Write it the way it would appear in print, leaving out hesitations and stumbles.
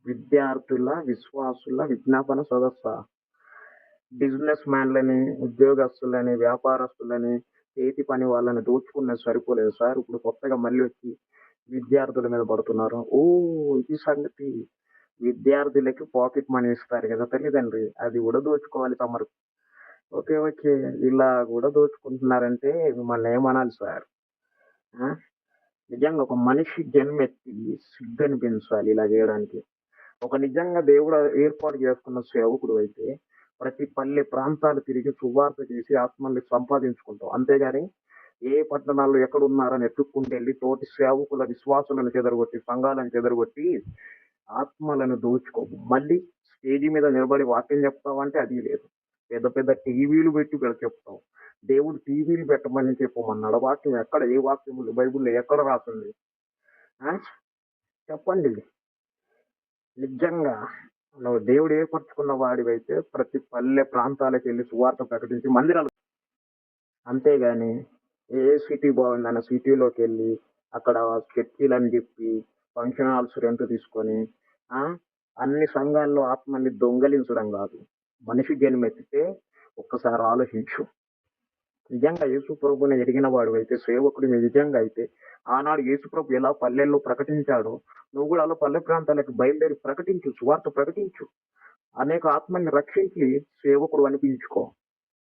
విద్యార్థుల, విశ్వాసుల విజ్ఞాపన సదస్సా? బిజినెస్ మ్యాన్‌లని, ఉద్యోగస్తులని, వ్యాపారస్తులని, చేతి పని వాళ్ళని దోచుకున్నది సరిపోలేదు సార్. ఇప్పుడు కొత్తగా మళ్ళీ వచ్చి విద్యార్థుల మీద పడుతున్నారు. ఓహ్! ఇది సంగతి. విద్యార్థులకి పాకెట్ మనీ ఇస్తారు కదా తల్లిదండ్రి. అది కూడా దోచుకోవాలి తమరు. ఓకే. ఓకే. ఇలా కూడా దోచుకుంటున్నారంటే మిమ్మల్ని ఏమనాలి సార్? ఆ! నిజంగా ఒక మనిషి జన్మెత్తి సిగ్గనిపించాలి ఇలా జేయడానికి. ఒక నిజంగా దేవుడు ఏర్పాటు చేసుకున్న సేవకుడివైతే ప్రతి పల్లె ప్రాంతాలు తిరిగి సువార్త చేసి ఆత్మల్ని సంపాదించుకుంటావు. అంతేగాని ఏ పట్టణాల్లో ఎక్కడున్నారని ఎతుక్కుంటెళ్లి తోటి సేవకుల విశ్వాసులను చెదరగొట్టి, సంఘాలను చెదరగొట్టి ఆత్మలను దోచుకోవు. మళ్ళీ స్టేజి మీద నిలబడి వాక్యం చెప్తావంటే అది లేదు. పెద్ద పెద్ద టీవీలు పెట్టి చెప్తావు. దేవుడు టీవీలు పెట్టమని చెప్పమన్నాడు. వాక్యం ఎక్కడ? ఏ వాక్యములు బైబిల్‌లో ఎక్కడ రాసుంది? ఆ! చెప్పండి. నిజంగా నువ్వు దేవుడు ఏర్పరచుకున్న వాడివైతే ప్రతి పల్లె ప్రాంతాలకెళ్ళి సువార్త ప్రకటించి మందిరాలు. అంతేగాని ఏ సిటీ బాగుందన్న సిటీలోకెళ్ళి అక్కడ చర్చిలని జెప్పి, ఫంక్షన్ హాల్స్ రెంట్ తీసుకొని, ఆ! అన్ని సంఘాల్లో ఆత్మల్ని దొంగలించడం గాదు. మనిషి జన్మెత్తితే ఒక్కసారి ఆలోచించు. నిజంగా యేసు ప్రభువుని ఎరిగిన వాడివైతే, సేవకుడివి నిజంగా అయితే, ఆనాడు యేసు ప్రభు ఎలా పల్లెల్లో ప్రకటించాడో, నువ్వు గూడా అలా పల్లె ప్రాంతాలకు బయలుదేరి ప్రకటించు. సువార్త ప్రకటించు. అనేక ఆత్మల్ని రక్షించి సేవకుడు అనిపించుకో.